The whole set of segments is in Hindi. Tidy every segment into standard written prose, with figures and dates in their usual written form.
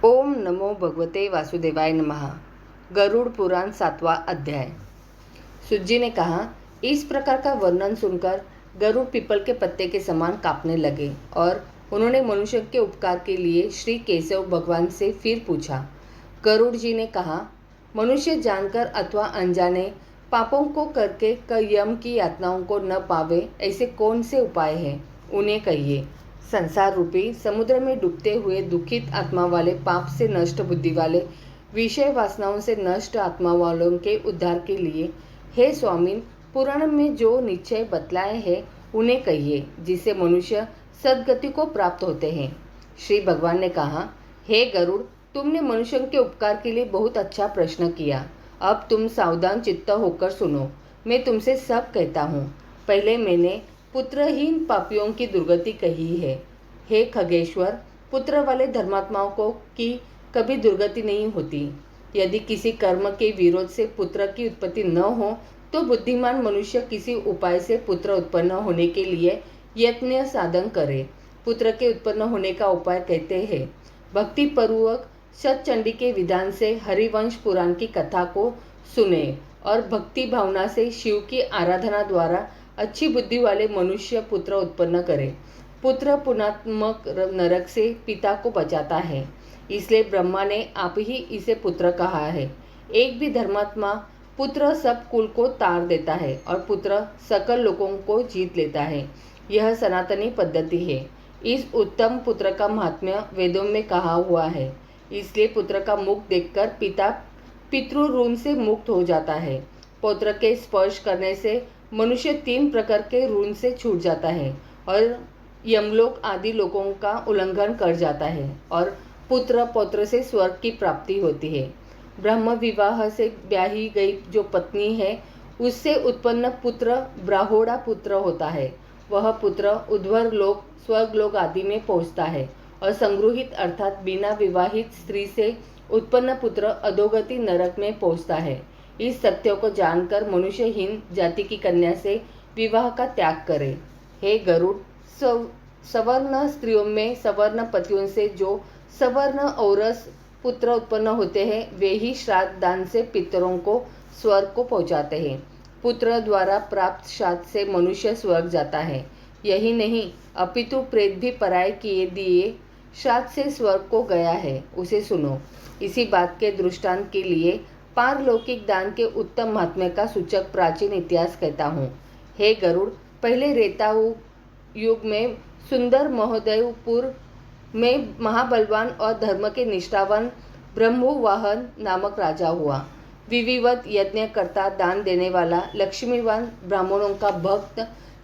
ओम नमो भगवते वासुदेवाय नमः। गरुड़ पुराण 7वां अध्याय। सुज्जी ने कहा, इस प्रकार का वर्णन सुनकर गरुड़ पीपल के पत्ते के समान कांपने लगे और उन्होंने मनुष्य के उपकार के लिए श्री केशव भगवान से फिर पूछा। गरुड़ जी ने कहा, मनुष्य जानकर अथवा अनजाने पापों को करके यम की यातनाओं को न पावे, ऐसे कौन से उपाय हैं, उन्हें कहिए। संसार रूपी समुद्र में डूबते हुए दुखित आत्मा वाले, पाप से नष्ट बुद्धि वाले, विषय वासनाओं से नष्ट आत्मा वालों के उद्धार के लिए हे स्वामी, पुराण में जो निश्चय बतलाए हैं उन्हें कहिए, जिससे मनुष्य सद्गति को प्राप्त होते हैं। श्री भगवान ने कहा, हे गरुड़, तुमने मनुष्यों के उपकार के लिए बहुत अच्छा प्रश्न किया। अब तुम सावधान चित्त होकर सुनो। मैं तुमसे सब कहता हूँ। पहले मैंने पुत्रहीन पापियों की दुर्गति कही है। हे खगेश्वर, पुत्र वाले धर्मात्माओं को की कभी दुर्गति नहीं होती। यदि किसी कर्म के विरोध से पुत्र की उत्पत्ति न हो तो बुद्धिमान मनुष्य किसी उपाय से पुत्र उत्पन्न होने के लिए यत्न साधन करे। पुत्र के उत्पन्न होने का उपाय कहते हैं, भक्ति पूर्वक सतचंडी के विधान से हरिवंश पुराण की कथा को सुने और भक्ति भावना से शिव की आराधना द्वारा अच्छी बुद्धि वाले मनुष्य पुत्र उत्पन्न करे। पुत्र पुण्यात्मक नरक से पिता को बचाता है, इसलिए ब्रह्मा ने आप ही इसे पुत्र कहा है। एक भी धर्मात्मा पुत्र सब कुल को तार देता है और पुत्र सकल लोगों को जीत लेता है। यह सनातनी पद्धति है। इस उत्तम पुत्र का महात्म्य वेदों में कहा हुआ है। इसलिए पुत्र का मुख देखकर पिता पितृ ऋण से मुक्त हो जाता है। पुत्र के स्पर्श करने से मनुष्य 3 प्रकार के ऋण से छूट जाता है और यमलोक आदि लोगों का उल्लंघन कर जाता है और पुत्र पौत्र से स्वर्ग की प्राप्ति होती है। ब्रह्म विवाह से ब्याही गई जो पत्नी है, उससे उत्पन्न पुत्र ब्राह्मणा पुत्र होता है। वह पुत्र उध्वर लोक, स्वर्ग लोक आदि में पहुँचता है और संगृहित अर्थात बिना विवाहित स्त्री से उत्पन्न पुत्र अधोगति नरक में पहुँचता है। इस सत्य को जानकर मनुष्यहीन जाति की कन्या से विवाह का त्याग करे। हे गरुड़, सवर्ण स्त्रियों में सवर्ण पतियों से जो सवर्ण औरस पुत्र उत्पन्न होते हैं, वे ही श्राद्ध दान से पितरों को स्वर्ग को पहुंचाते हैं। पुत्र द्वारा प्राप्त श्राद्ध से मनुष्य स्वर्ग जाता है। यही नहीं, अपितु प्रेत भी पराये किए दिए श्राद्ध से स्वर्ग को गया है। उसे सुनो। इसी बात के दृष्टांत के लिए पारलौकिक दान के उत्तम महात्म्य का सूचक प्राचीन इतिहास कहता हूँ। हे गरुड़, पहले रेताऊ युग में सुंदर महोदयपुर में महाबलवान और धर्म के निष्ठावान ब्रह्मवाहन नामक राजा हुआ। विधिवत यज्ञ करता, दान देने वाला, लक्ष्मीवान, ब्राह्मणों का भक्त,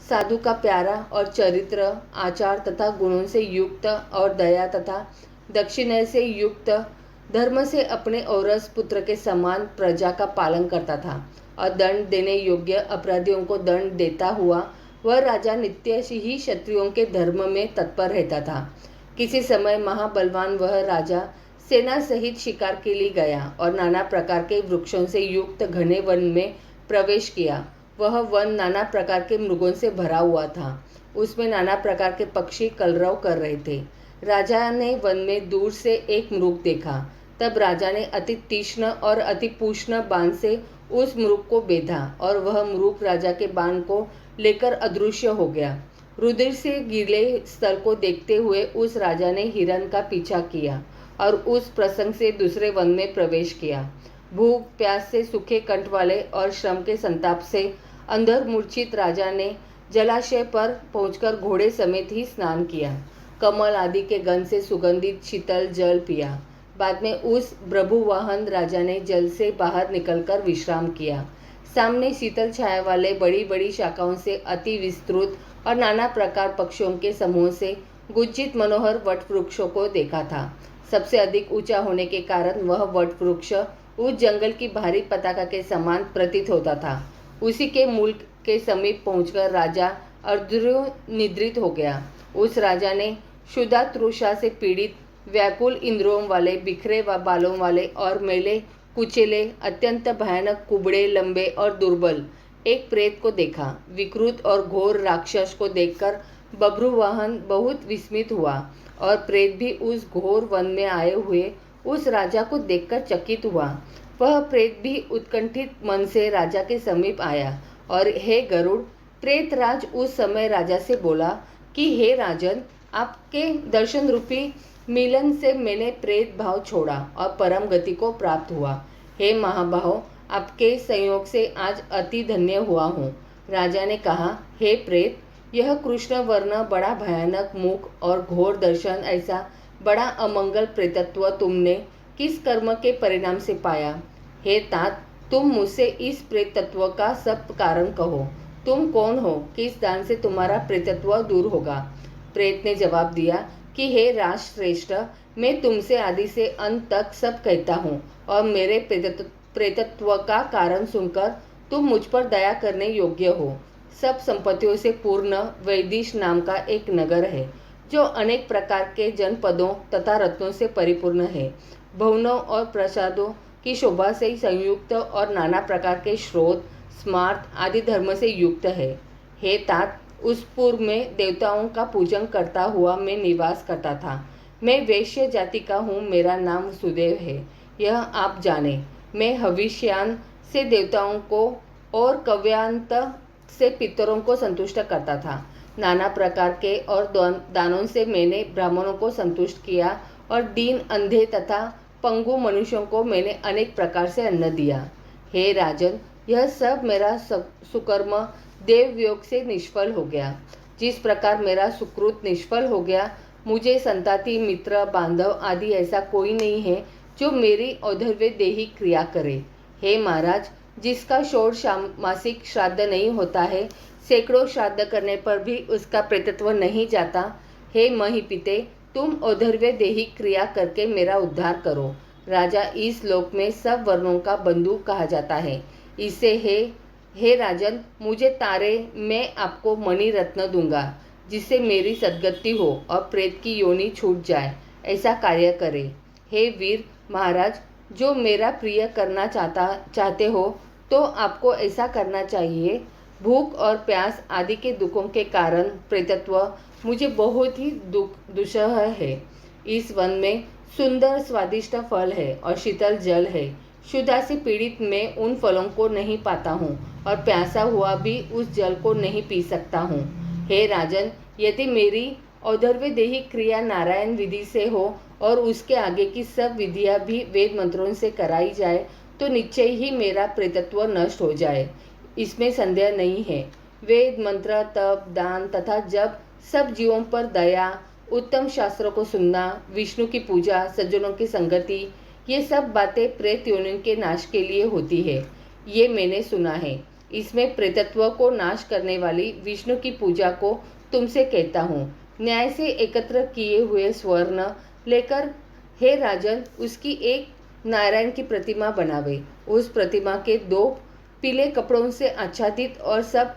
साधु का प्यारा और चरित्र आचार तथा गुणों से युक्त और दया तथा दक्षिणा से युक्त, धर्म से अपने औरस पुत्र के समान प्रजा का पालन करता था और दंड देने योग्य अपराधियों को दंड देता हुआ वह राजा नित्य ही क्षत्रियों के धर्म में तत्पर रहता था। किसी समय महाबलवान वह राजा सेना सहित शिकार के लिए गया और नाना प्रकार के वृक्षों से युक्त घने वन में प्रवेश किया। वह वन नाना प्रकार के मृगों से भरा हुआ था। उसमें नाना प्रकार के पक्षी कलरव कर रहे थे। राजा ने वन में दूर से एक मृग देखा। तब राजा ने अति तीक्ष्ण और अति पूर्ण बाण से उस मृग को बेधा और वह मृग राजा के बाण को लेकर अदृश्य हो गया। रुधिर से गीले स्थल को देखते हुए उस राजा ने हिरण का पीछा किया और उस प्रसंग से दूसरे वन में प्रवेश किया। भूख प्यास से सूखे कंठ वाले और श्रम के संताप से अंधर मूर्छित राजा ने जलाशय पर पहुंचकर घोड़े समेत ही स्नान किया। कमल आदि के गंध से सुगंधित शीतल जल पिया। बाद में उस प्रभुवाहन राजा ने जल से बाहर निकलकर विश्राम किया। सामने शीतल छाया वाले बड़ी बड़ी शाखाओं से अति विस्तृत और नाना प्रकार पक्षियों के समूह से गुज्जित मनोहर वट वृक्षों को देखा था। सबसे अधिक ऊंचा होने के कारण वह वट वृक्ष उस जंगल की भारी पताका के समान प्रतीत होता था। उसी के मूल के समीप पहुंचकर राजा अर्धनिद्रित हो गया। उस राजा ने क्षुधा से पीड़ित, व्याकुल इंद्रियों वाले, बिखरे व बालों वाले और मेले कुचेले, अत्यंत भयानक, कुबड़े, लंबे और दुर्बल एक प्रेत को देखा। विकृत और घोर राक्षस को देखकर बभ्रुवाहन बहुत विस्मित हुआ और प्रेत भी उस घोर वन में आए हुए उस राजा को देखकर चकित हुआ। वह प्रेत भी उत्कंठित मन से राजा के समीप आया और हे गरुड़, प्रेतराज उस समय राजा से बोला कि हे राजन, आपके दर्शन रूपी मिलन से मैंने प्रेत भाव छोड़ा और परम गति को प्राप्त हुआ। हे महाबाहो, आपके संयोग से आज अति धन्य हुआ हूँ। राजा ने कहा, हे प्रेत, यह कृष्ण वर्ण बड़ा भयानक मुख और घोर दर्शन, ऐसा बड़ा अमंगल प्रेतत्व तुमने किस कर्म के परिणाम से पाया? हे तात, तुम मुझसे इस प्रेतत्व का सब कारण कहो। तुम कौन हो? किस दान से तुम्हारा प्रेतत्व दूर होगा? प्रेत ने जवाब दिया कि हे राजश्रेष्ठ, मैं तुमसे आदि से अंत तक सब कहता हूँ और मेरे प्रेतत्व का कारण सुनकर तुम मुझ पर दया करने योग्य हो। सब संपत्तियों से पूर्ण वैदिश नाम का एक नगर है जो अनेक प्रकार के जनपदों तथा रत्नों से परिपूर्ण है। भवनों और प्रसादों की शोभा से संयुक्त और नाना प्रकार के स्रोत, स्मार्त आदि धर्म से युक्त है। हे तात, उस पूर्व में देवताओं का पूजन करता हुआ मैं निवास करता था। मैं वैश्य जाति का हूँ। मेरा नाम सुदेव है, यह आप जाने। मैं हविष्यान से देवताओं को और कव्यांत से पितरों को संतुष्ट करता था। नाना प्रकार के और दानों से मैंने ब्राह्मणों को संतुष्ट किया और दीन, अंधे तथा पंगु मनुष्यों को मैंने अनेक प्रकार से अन्न दिया। हे राजन, यह सब मेरा सुकर्म देवयोग से निष्फल हो गया। जिस प्रकार मेरा सुकृत निष्फल हो गया, मुझे संताति, मित्र, बांधव आदि ऐसा कोई नहीं है जो मेरी औधर्व्य देही क्रिया करे। हे महाराज, जिसका षोड़ मासिक श्राद्ध नहीं होता है, सैकड़ों श्राद्ध करने पर भी उसका प्रेतत्व नहीं जाता, हे महिपिते, तुम औधर्व्य देही क्रिया करके मेरा उद्धार करो। राजा इस लोक में सब वर्णों का बंधु कहा जाता है। इससे हे राजन, मुझे तारे, मैं आपको मणि रत्न दूंगा जिससे मेरी सद्गति हो और प्रेत की योनि छूट जाए। ऐसा कार्य करे। हे वीर महाराज, जो मेरा प्रिय करना चाहते हो तो आपको ऐसा करना चाहिए। भूख और प्यास आदि के दुखों के कारण प्रेतत्व मुझे बहुत ही दुस्सह है। इस वन में सुंदर स्वादिष्ट फल है और शीतल जल है। क्षुधा से पीड़ित मैं उन फलों को नहीं पाता हूँ और प्यासा हुआ भी उस जल को नहीं पी सकता हूँ। हे राजन, यदि मेरी औधर्व्य देही क्रिया नारायण विधि से हो और उसके आगे की सब विधियाँ भी वेद मंत्रों से कराई जाए तो निश्चय ही मेरा प्रेतत्व नष्ट हो जाए, इसमें संदेह नहीं है। वेद मंत्र, तप, दान तथा जब, सब जीवों पर दया, उत्तम शास्त्रों को सुनना, विष्णु की पूजा, सज्जनों की संगति, ये सब बातें प्रेत योनि के नाश के लिए होती है, ये मैंने सुना है। इसमें प्रेतत्व को नाश करने वाली विष्णु की पूजा को तुमसे कहता हूँ। न्याय से एकत्र किए हुए स्वर्ण लेकर हे राजन, उसकी एक नारायण की प्रतिमा बनावे। उस प्रतिमा के 2 पीले कपड़ों से आच्छादित और सब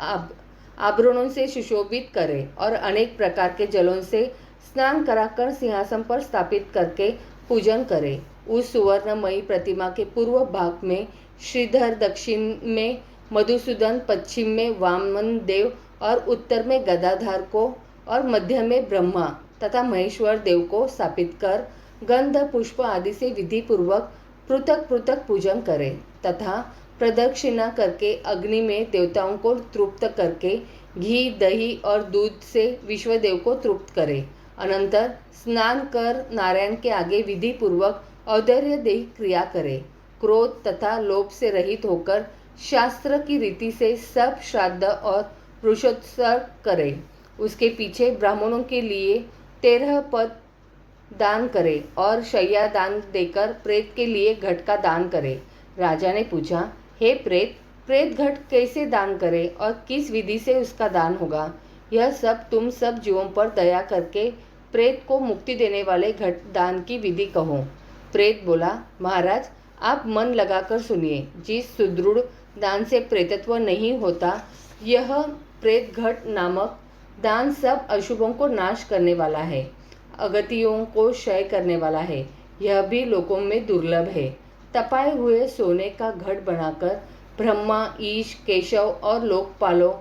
आभरणों से सुशोभित करे और अनेक प्रकार के जलों से स्नान कराकर सिंहासन पर स्थापित करके पूजन करे। उस सुवर्णमयी प्रतिमा के पूर्व भाग में श्रीधर, दक्षिण में मधुसूदन, पश्चिम में वामन देव और उत्तर में गदाधार को और मध्य में ब्रह्मा तथा महेश्वर देव को स्थापित कर गंध, पुष्प आदि से विधि पूर्वक पृथक पृथक पूजन करे तथा प्रदक्षिणा करके अग्नि में देवताओं को तृप्त करके घी, दही और दूध से विश्वदेव को तृप्त करे। अनंतर स्नान कर नारायण के आगे विधि पूर्वक औधर्य देह क्रिया करे। क्रोध तथा लोभ से रहित होकर शास्त्र की रीति से सब श्राद्ध और पुरुषोत्सर्ग करे। उसके पीछे ब्राह्मणों के लिए 13 पद दान करे और शय्या दान देकर प्रेत के लिए घट का दान करे। राजा ने पूछा, हे प्रेत घट कैसे दान करे और किस विधि से उसका दान होगा? यह सब तुम सब जीवों पर दया करके प्रेत को मुक्ति देने वाले घट दान की विधि कहो। प्रेत बोला, महाराज, आप मन लगाकर सुनिए। जिस सुदृढ़ दान से प्रेतत्व नहीं होता, यह प्रेत घट नामक दान सब अशुभों को नाश करने वाला है, अगतियों को क्षय करने वाला है। यह भी लोकों में दुर्लभ है। तपाए हुए सोने का घट बनाकर ब्रह्मा, ईश, केशव और लोकपालों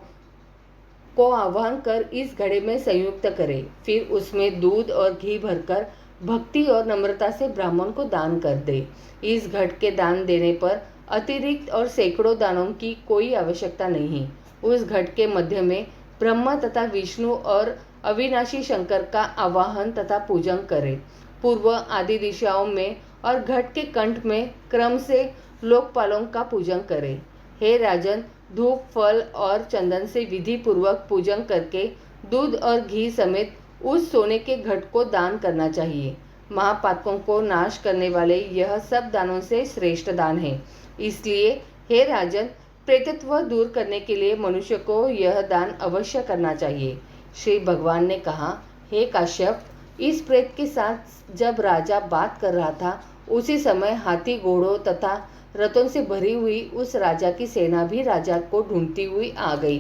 को आह्वान कर इस घड़े में संयुक्त करे। फिर उसमें दूध और घी भरकर भक्ति और नम्रता से ब्राह्मण को दान कर दे। इस घट के दान देने पर अतिरिक्त और सैकड़ों दानों की कोई आवश्यकता नहीं। उस घट के मध्य में ब्रह्मा तथा विष्णु और अविनाशी शंकर का आवाहन तथा पूजन करें। पूर्व आदि दिशाओं में और घट के कंठ में क्रम से लोकपालों का पूजन करें। हे राजन, धूप, फल और चंदन से विधि पूर्वक पूजन करके दूध और घी समेत उस सोने के घट को दान करना चाहिए। महापातकों को नाश करने वाले यह सब दानों से श्रेष्ठ दान है। इसलिए हे राजन, प्रेतत्व दूर करने के लिए मनुष्य को यह दान अवश्य करना चाहिए। श्री भगवान ने कहा, हे काश्यप, इस प्रेत के साथ जब राजा बात कर रहा था उसी समय हाथी, घोड़ों तथा रथों से भरी हुई उस राजा की सेना भी राजा को ढूंढती हुई आ गई।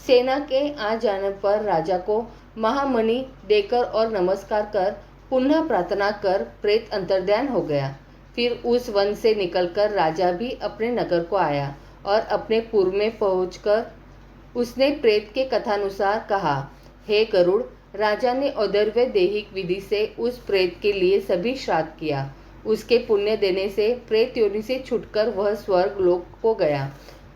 सेना के आ जाने पर राजा को महामणि देकर और नमस्कार कर पुनः प्रार्थना कर प्रेत अंतर्ध्यान हो गया। फिर उस वन से निकलकर राजा भी अपने नगर को आया और अपने पुर में पहुंचकर उसने प्रेत के कथानुसार कहा, हे गरुड़, राजा ने औदर्य दैहिक विधि से उस प्रेत के लिए सभी श्राद्ध किया। उसके पुण्य देने से प्रेत योनि से छुटकर वह स्वर्ग लोक को गया।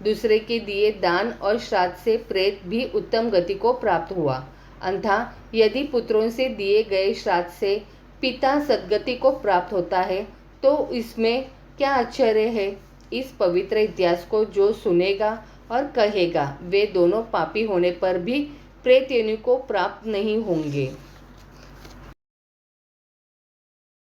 दूसरे के दिए दान और श्राद्ध से प्रेत भी उत्तम गति को प्राप्त हुआ। अन्यथा यदि पुत्रों से दिए गए श्राद्ध से पिता सद्गति को प्राप्त होता है तो इसमें क्या आश्चर्य है। इस पवित्र इतिहास को जो सुनेगा और कहेगा वे दोनों पापी होने पर भी प्रेत योनि को प्राप्त नहीं होंगे।